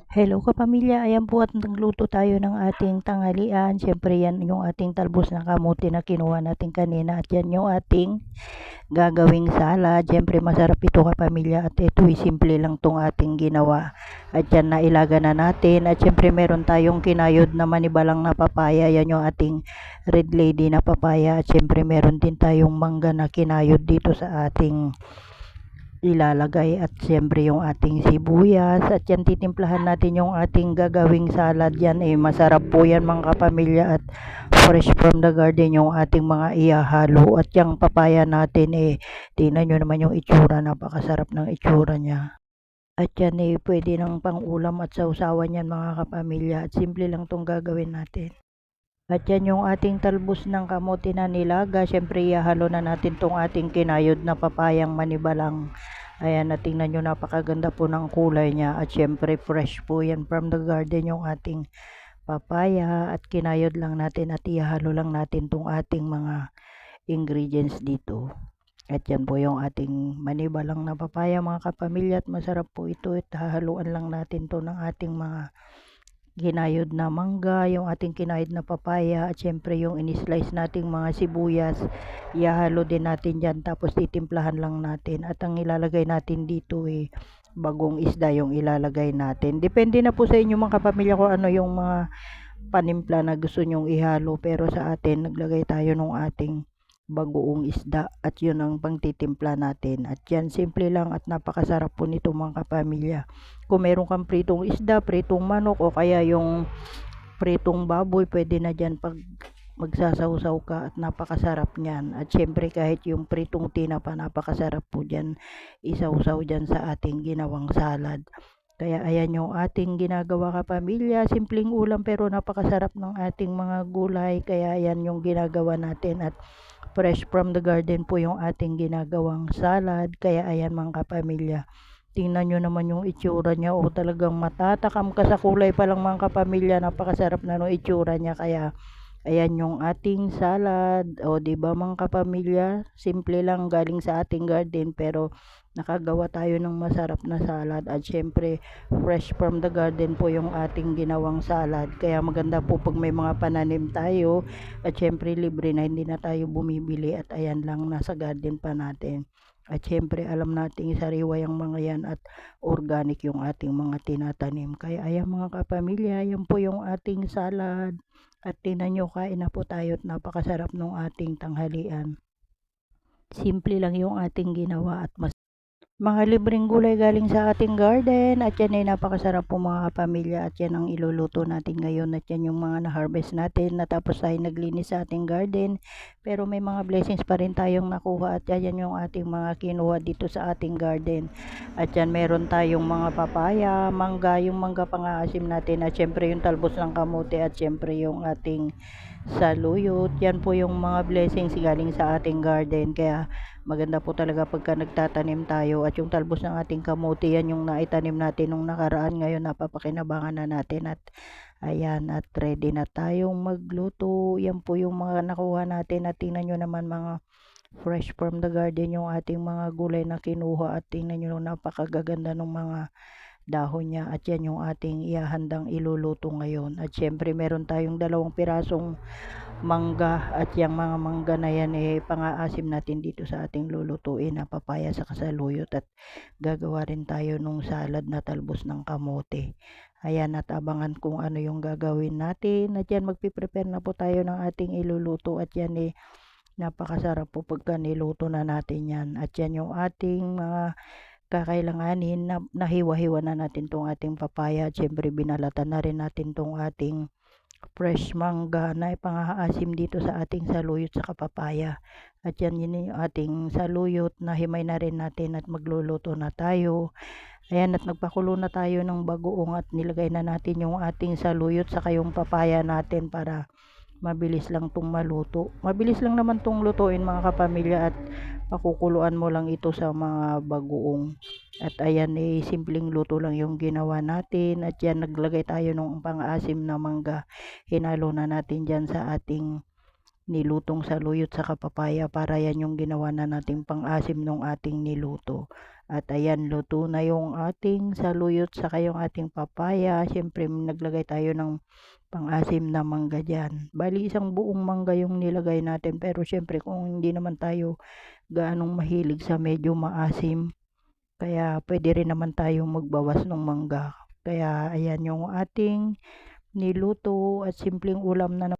Hello kapamilya, ayan po at nagluto tayo ng ating tanghalian. Siyempre yan yung ating talbos ng kamote na kinuha natin kanina at yan yung ating gagawing salad. Siyempre masarap ito kapamilya at ito'y simple lang tong ating ginawa. At yan nailaga na natin at siyempre meron tayong kinayod na manibalang na papaya. Yan yung ating red lady na papaya at siyempre meron din tayong mangga na kinayod dito sa ating ilalagay at siyempre yung ating sibuyas at yan titimplahan natin yung ating gagawing salad. Yan masarap po yan mga kapamilya at fresh from the garden yung ating mga ihahalo at yung papaya natin tingnan nyo naman yung itsura, napakasarap ng itsura niya at yan pwede ng pang ulam at sausawan yan mga kapamilya at simple lang tong gagawin natin. At yan yung ating talbos ng kamote na nilaga. Siyempre, ihahalo na natin tong ating kinayod na papayang manibalang. Ayan, na tingnan nyo, napakaganda po ng kulay niya. At siyempre, fresh po yan from the garden yung ating papaya. At kinayod lang natin at ihahalo lang natin tong ating mga ingredients dito. At yan po yung ating manibalang na papaya mga kapamilya. At masarap po ito. At hahaluan lang natin to ng ating mga kinayod na mangga, yung ating kinayod na papaya at syempre yung in-slice nating mga sibuyas, ihahalo din natin dyan tapos titimplahan lang natin at ang ilalagay natin dito bagong isda yung ilalagay natin. Depende na po sa inyo mga kapamilya kung ano yung mga panimpla na gusto nyong ihalo pero sa atin naglagay tayo ng ating bagoong isda at yun ang pangtitimpla natin at yan simple lang at napakasarap po nito mga kapamilya. Kung meron kang pritong isda, pritong manok o kaya yung pritong baboy, pwede na dyan pag magsasawsaw ka at napakasarap niyan. At syempre kahit yung pritong tinapa, napakasarap po dyan isawsaw dyan sa ating ginawang salad. Kaya ayan yung ating ginagawa kapamilya, simpleng ulam pero napakasarap ng ating mga gulay. Kaya ayan yung ginagawa natin at fresh from the garden po yung ating ginagawang salad. Kaya ayan mga kapamilya, tingnan nyo naman yung itsura niya. O talagang matatakam ka sa kulay pa lang mga kapamilya. Napakasarap na no itsura niya. Kaya ayan yung ating salad. O diba mga kapamilya, simple lang galing sa ating garden pero nakagawa tayo ng masarap na salad at syempre fresh from the garden po yung ating ginawang salad. Kaya maganda po pag may mga pananim tayo at syempre libre na hindi na tayo bumibili at ayan lang nasa garden pa natin. At syempre alam nating sariwa yung mga yan at organic yung ating mga tinatanim. Kaya ayan mga kapamilya, yan po yung ating salad. At tingnan nyo, kain na po tayo at napakasarap ng ating tanghalian. Simple lang yung ating ginawa at mga libreng gulay galing sa ating garden at yan ay napakasarap po mga kapamilya at yan ang iluluto natin ngayon at yan yung mga na-harvest natin natapos tayo naglinis sa ating garden pero may mga blessings pa rin tayong nakuha at yan yung ating mga kinuha dito sa ating garden at yan meron tayong mga papaya, mangga, yung mangga pang-aasim natin at syempre yung talbos ng kamote at syempre yung ating saluyot. Yan po yung mga blessings galing sa ating garden kaya maganda po talaga pagka nagtatanim tayo at yung talbos ng ating kamote yan yung naitanim natin nung nakaraan, ngayon napapakinabangan na natin at ayan at ready na tayong magluto. Yan po yung mga nakuha natin at tingnan nyo naman mga fresh from the garden yung ating mga gulay na kinuha at tingnan nyo napakagaganda ng mga dahon niya at yan yung ating ihahandang iluluto ngayon at syempre meron tayong 2 pirasong mangga at yung mga mangga na yan pang-aasim natin dito sa ating lulutuin na papaya sa kasaluyot at gagawa rin tayo nung salad na talbos ng kamote. Ayan at abangan kung ano yung gagawin natin at yan magpiprepare na po tayo ng ating iluluto at yan napakasarap po pagka niluto na natin yan at yan yung ating mga kakailanganin na nahiwa-hiwa na natin tong ating papaya at syempre binalatan na rin natin tong ating fresh mangga na ipang-aasim dito sa ating saluyot sa papaya at yan yun yung ating saluyot na himay na rin natin at magluluto na tayo. Ayan at nagpakulo na tayo ng bagoong at nilagay na natin yung ating saluyot sa yung papaya natin para mabilis lang tong maluto. Mabilis lang naman tong lutuin mga kapamilya at pakukuluan mo lang ito sa mga bagoong. At ayan simpleng luto lang yung ginawa natin at yan naglagay tayo ng pang-asim na mangga. Hinalo na natin dyan sa ating nilutong saluyot sa papaya para yan yung ginawa na nating pang-asim ng ating niluto. At ayan, luto na yung ating saluyot saka yung ating papaya. Siyempre, naglagay tayo ng pang-asim na mangga dyan. Bali, isang buong mangga yung nilagay natin. Pero siyempre, kung hindi naman tayo gaanong mahilig sa medyo maasim, kaya pwede rin naman tayo magbawas ng mangga. Kaya ayan yung ating niluto at simpleng ulam na